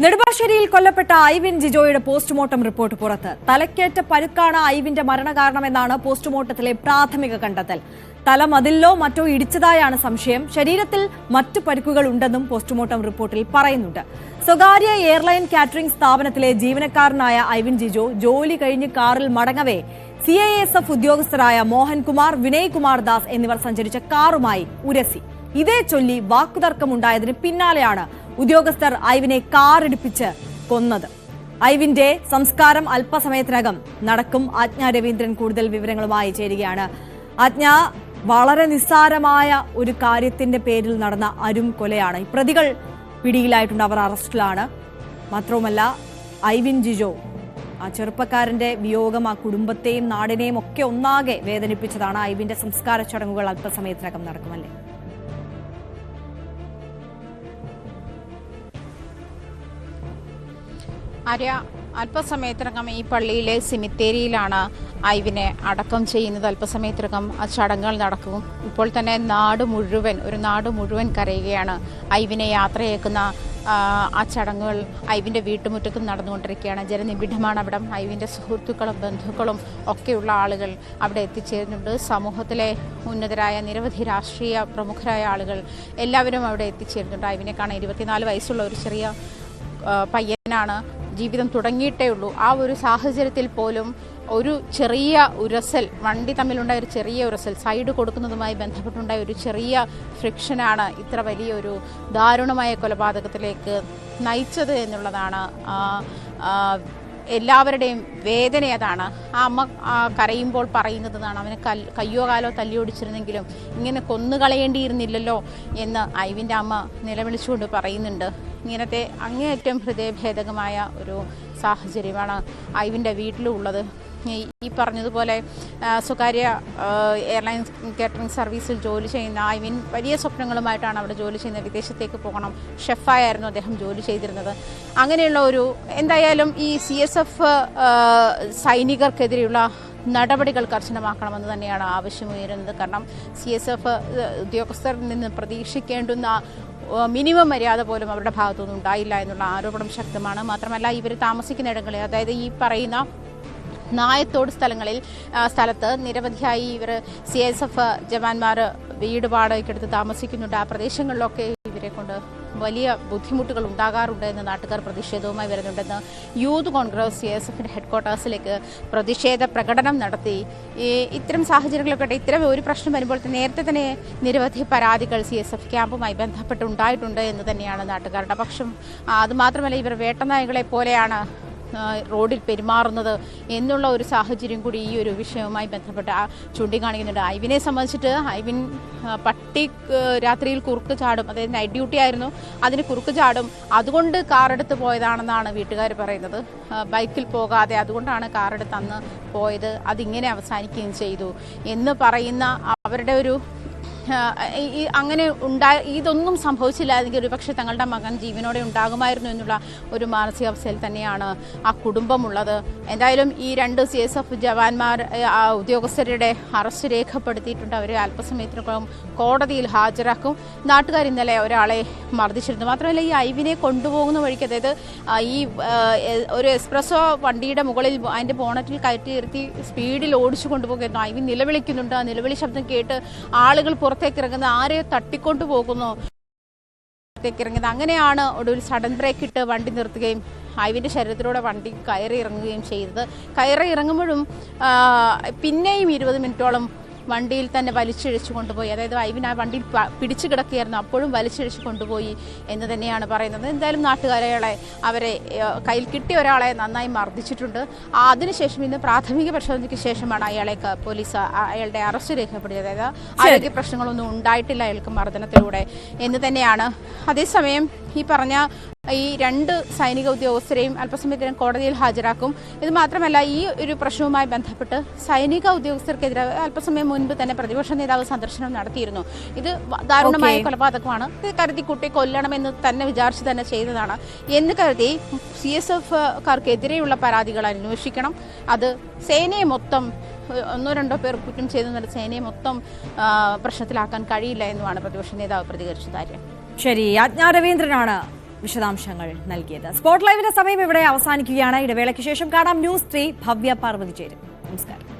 നെടുമ്പാശ്ശേരിയിൽ കൊല്ലപ്പെട്ട Ivin ജിജോയുടെ postmortem report പുറത്ത്. തലക്കേറ്റ പരുക്കാണ് ഐവിന്റെ മരണകാരണമെന്നാണ് പോസ്റ്റ്മോർട്ടത്തിലെ പ്രാഥമിക കണ്ടെത്തൽ. തല മതിലിലോ മറ്റോ ഇടിച്ചതായാണ് സംശയം. ശരീരത്തിൽ മറ്റു പരുക്കുകൾ ഉണ്ടെന്നും പോസ്റ്റ്മോർട്ടം റിപ്പോർട്ടിൽ പറയുന്നുണ്ട്. സ്വകാര്യ എയർലൈൻ കാറ്ററിംഗ് സ്ഥാപനത്തിലെ ജീവനക്കാരനായ ഐവിൻ ജിജോ ജോലി കഴിഞ്ഞ് കാറിൽ മടങ്ങവേ CISF ഉദ്യോഗസ്ഥരായ മോഹൻകുമാർ, വിനയ് കുമാർ ദാസ് എന്നിവർ സഞ്ചരിച്ച കാറുമായി ഉരസി. ഇതേ ചൊല്ലി വാക്കുതർക്കമുണ്ടായതിന് പിന്നാലെയാണ് ഉദ്യോഗസ്ഥർ ഐവിനെ കാറിടിപ്പിച്ച് കൊന്നത്. ഐവിന്റെ സംസ്കാരം അല്പസമയത്തിനകം നടക്കും. ആജ്ഞ രവീന്ദ്രൻ കൂടുതൽ വിവരങ്ങളുമായി ചേരുകയാണ്. ആജ്ഞ, വളരെ നിസ്സാരമായ ഒരു കാര്യത്തിന്റെ പേരിൽ നടന്ന അരും കൊലയാണ്. ഈ പ്രതികൾ പിടിയിലായിട്ടുണ്ട്, അവർ അറസ്റ്റിലാണ്. മാത്രവുമല്ല, ഐവിൻ ജിജോ, ആ ചെറുപ്പക്കാരന്റെ വിയോഗം ആ കുടുംബത്തെയും നാടിനെയും ഒക്കെ ഒന്നാകെ വേദനിപ്പിച്ചതാണ്. ഐവിന്റെ സംസ്കാര ചടങ്ങുകൾ അല്പസമയത്തിനകം നടക്കുമല്ലേ? ആര്യ, അല്പസമയത്തിനകം ഈ പള്ളിയിലെ സിമിത്തേരിയിലാണ് ഐവിനെ അടക്കം ചെയ്യുന്നത്. അല്പസമയത്തിനകം ആ ചടങ്ങുകൾ നടക്കും. ഇപ്പോൾ തന്നെ ഒരു നാട് മുഴുവൻ കരയുകയാണ്. ഐവിനെ യാത്രയേക്കുന്ന ആ ചടങ്ങുകൾ ഐവിൻ്റെ വീട്ടുമുറ്റത്തും നടന്നുകൊണ്ടിരിക്കുകയാണ്. ജനനിബിഡമാണ് അവിടം. ഐവിൻ്റെ സുഹൃത്തുക്കളും ബന്ധുക്കളും ഒക്കെയുള്ള ആളുകൾ അവിടെ എത്തിച്ചേരുന്നുണ്ട്. സമൂഹത്തിലെ ഉന്നതരായ നിരവധി രാഷ്ട്രീയ പ്രമുഖരായ ആളുകൾ എല്ലാവരും അവിടെ എത്തിച്ചേരുന്നുണ്ട്. ഐവിനെ കാണാൻ 24 വയസ്സുള്ള ഒരു ചെറിയ പയ്യനാണ്. ജീവിതം തുടങ്ങിയിട്ടേ ഉള്ളൂ. ആ ഒരു സാഹചര്യത്തിൽ പോലും ഒരു ചെറിയ ഉരസൽ, വണ്ടി തമ്മിലുണ്ടായ ഒരു ചെറിയ ഉരസൽ, സൈഡ് കൊടുക്കുന്നതുമായി ബന്ധപ്പെട്ടുണ്ടായ ഒരു ചെറിയ ഫ്രിക്ഷനാണ് ഇത്ര വലിയൊരു ദാരുണമായ കൊലപാതകത്തിലേക്ക് നയിച്ചത് എന്നുള്ളതാണ് എല്ലാവരുടെയും വേദന. അതാണ് ആ അമ്മ കരയുമ്പോൾ പറയുന്നതാണ്, അവനെ കയ്യോ കാലോ തല്ലിയൊടിച്ചിരുന്നെങ്കിലും ഇങ്ങനെ കൊന്നുകളയേണ്ടിയിരുന്നില്ലല്ലോ എന്ന് ഐവിൻ്റെ അമ്മ നിലവിളിച്ചുകൊണ്ട് പറയുന്നുണ്ട്. ഇങ്ങനത്തെ അങ്ങേയറ്റം ഹൃദയഭേദകമായ ഒരു സാഹചര്യമാണ് ഐവിൻ്റെ വീട്ടിലുള്ളത്. ഈ പറഞ്ഞതുപോലെ സ്വകാര്യ എയർലൈൻ കാറ്ററിംഗ് സർവീസിൽ ജോലി ചെയ്യുന്ന ഐവിൻ വലിയ സ്വപ്നങ്ങളുമായിട്ടാണ് അവിടെ ജോലി ചെയ്യുന്നത്. വിദേശത്തേക്ക് പോകണം. ഷെഫായിരുന്നു അദ്ദേഹം ജോലി ചെയ്തിരുന്നത്. അങ്ങനെയുള്ള എന്തായാലും ഈ CSF സൈനികർക്കെതിരെയുള്ള നടപടികൾ കർശനമാക്കണമെന്ന് തന്നെയാണ് ആവശ്യമുയരുന്നത്. കാരണം CSF ഉദ്യോഗസ്ഥരിൽ നിന്ന് പ്രതീക്ഷിക്കേണ്ടുന്ന മിനിമം മര്യാദ പോലും അവരുടെ ഭാഗത്തുനിന്ന് ഉണ്ടായില്ല എന്നുള്ള ആരോപണം ശക്തമാണ്. മാത്രമല്ല, ഇവർ താമസിക്കുന്ന ഇടങ്ങളിൽ, അതായത് ഈ പറയുന്ന നായത്തോട് സ്ഥലത്ത് നിരവധിയായി ഇവർ CSF ജവാന്മാർ വീട് വാടകയ്ക്കെടുത്ത് താമസിക്കുന്നുണ്ട്. ആ പ്രദേശങ്ങളിലൊക്കെ ഇവരെ കൊണ്ട് വലിയ ബുദ്ധിമുട്ടുകൾ ഉണ്ടാകാറുണ്ട് എന്ന് നാട്ടുകാർ പ്രതിഷേധവുമായി വരുന്നുണ്ടെന്ന് യൂത്ത് കോൺഗ്രസ് CSFന്റെ ഹെഡ്ക്വാർട്ടേഴ്സിലേക്ക് പ്രതിഷേധ പ്രകടനം നടത്തി. ഇത്തരം സാഹചര്യങ്ങളൊക്കെ ഇത്തരം ഒരു പ്രശ്നം വരുമ്പോൾ നേരത്തെ തന്നെ നിരവധി പരാതികൾ CSF ക്യാമ്പുമായി ബന്ധപ്പെട്ടുണ്ടായിട്ടുണ്ട് എന്ന് തന്നെയാണ് നാട്ടുകാരുടെ പക്ഷം. അതുമാത്രമല്ല, ഇവർ വേട്ടനായകളെ പോലെയാണ് റോഡിൽ പെരുമാറുന്നത് എന്നുള്ള ഒരു സാഹചര്യം കൂടി ഈ ഒരു വിഷയവുമായി ബന്ധപ്പെട്ട് ചൂണ്ടിക്കാണിക്കുന്നുണ്ട്. ഐവിനെ സംബന്ധിച്ചിട്ട് ഐവിൻ പട്ടി രാത്രിയിൽ കുറുക്ക് ചാടും, അതായത് നൈറ്റ് ഡ്യൂട്ടി ആയിരുന്നു, അതിന് കുറുക്ക് ചാടും, അതുകൊണ്ട് കാറെടുത്ത് പോയതാണെന്നാണ് വീട്ടുകാർ പറയുന്നത്. ബൈക്കിൽ പോകാതെ അതുകൊണ്ടാണ് കാറെടുത്ത് അന്ന് പോയത്, അതിങ്ങനെ അവസാനിക്കുകയും ചെയ്തു എന്ന് പറയുന്ന അവരുടെ ഒരു അങ്ങനെ ഇതൊന്നും സംഭവിച്ചില്ലായിരുന്നെങ്കിൽ ഒരുപക്ഷെ തങ്ങളുടെ മകൻ ജീവനോടെ ഉണ്ടാകുമായിരുന്നു എന്നുള്ള ഒരു മാനസികാവസ്ഥയിൽ തന്നെയാണ് ആ കുടുംബമുള്ളത്. എന്തായാലും ഈ 2 CSF ജവാന്മാർ ഉദ്യോഗസ്ഥരുടെ അറസ്റ്റ് രേഖപ്പെടുത്തിയിട്ടുണ്ട്. അവരെ അല്പസമയത്തിനകം കോടതിയിൽ ഹാജരാക്കും. നാട്ടുകാർ ഇന്നലെ ഒരാളെ മർദ്ദിച്ചിരുന്നു. മാത്രമല്ല, ഈ ഐവിനെ കൊണ്ടുപോകുന്ന വഴിക്ക്, അതായത് ഈ ഒരു എക്സ്പ്രസോ വണ്ടിയുടെ മുകളിൽ അതിൻ്റെ ബോണറ്റിൽ കയറ്റി നിർത്തി സ്പീഡിൽ ഓടിച്ചു കൊണ്ടുപോകുന്നു. ഐവിൻ നിലവിളിക്കുന്നുണ്ട്. ആ നിലവിളി ശബ്ദം കേട്ട് ആളുകൾ പുറത്തേക്ക് ഇറങ്ങുന്നത്, ആരെയോ തട്ടിക്കൊണ്ടു പോകുന്നു ഇറങ്ങുന്നത്. അങ്ങനെയാണ് ഒടുവിൽ സഡൻ ബ്രേക്ക് ഇട്ട് വണ്ടി നിർത്തുകയും ഐവിൻ്റെ ശരീരത്തിലൂടെ വണ്ടി കയറി ഇറങ്ങുകയും ചെയ്തത്. കയറി ഇറങ്ങുമ്പോഴും പിന്നെയും 20 മിനിറ്റോളം വണ്ടിയിൽ തന്നെ വലിച്ചിഴച്ചു കൊണ്ടുപോയി. അതായത് ഐവിൻ ആ വണ്ടിയിൽ പിടിച്ചു കിടക്കുകയായിരുന്നു, അപ്പോഴും വലിച്ചിഴച്ചു കൊണ്ടുപോയി എന്ന് തന്നെയാണ് പറയുന്നത്. എന്തായാലും നാട്ടുകാരെ അവരെ കയ്യിൽ കിട്ടിയ ഒരാളെ നന്നായി മർദ്ദിച്ചിട്ടുണ്ട്. അതിനുശേഷം ഇന്ന് പ്രാഥമിക പരിശോധനയ്ക്ക് ശേഷമാണ് പോലീസ് അയാളുടെ അറസ്റ്റ് രേഖപ്പെടുത്തിയത്. അതായത് ആരോഗ്യ പ്രശ്നങ്ങളൊന്നും ഉണ്ടായിട്ടില്ല അയാൾക്ക് മർദ്ദനത്തിലൂടെ എന്ന് തന്നെയാണ്. അതേസമയം ഈ പറഞ്ഞ ഈ 2 സൈനിക ഉദ്യോഗസ്ഥരെയും അല്പസമയത്തിനും കോടതിയിൽ ഹാജരാക്കും. ഇത് മാത്രമല്ല, ഈ ഒരു പ്രശ്നവുമായി ബന്ധപ്പെട്ട് സൈനിക ഉദ്യോഗസ്ഥർക്കെതിരെ അല്പസമയം മുൻപ് തന്നെ പ്രതിപക്ഷ നേതാവ് സന്ദർശനം നടത്തിയിരുന്നു. ഇത് ദാരുണമായ കൊലപാതകമാണ്, ഇത് കരുതി കുട്ടി കൊല്ലണമെന്ന് തന്നെ വിചാരിച്ച് തന്നെ ചെയ്തതാണ് എന്ന് കരുതി CSFക്കാർക്കെതിരെയുള്ള പരാതികൾ അന്വേഷിക്കണം. അത് സേനയെ മൊത്തം ഒന്നോ രണ്ടോ പേർ കുറ്റം ചെയ്തെന്നുള്ള സേനയെ മൊത്തം പ്രശ്നത്തിലാക്കാൻ കഴിയില്ല എന്നുമാണ് പ്രതിപക്ഷ നേതാവ് പ്രതികരിച്ചത്. ശരി, ആജ്ഞ രവീന്ദ്രനാണ് വിശദാംശങ്ങൾ നൽകിയത്. സ്പോട്ട് ലൈവിന്റെ സമയം ഇവിടെ അവസാനിക്കുകയാണ്. ഇടവേളയ്ക്ക് ശേഷം കാണാം ന്യൂസ് 3 ഭവ്യ പാർവതി ചേരും. നമസ്കാരം.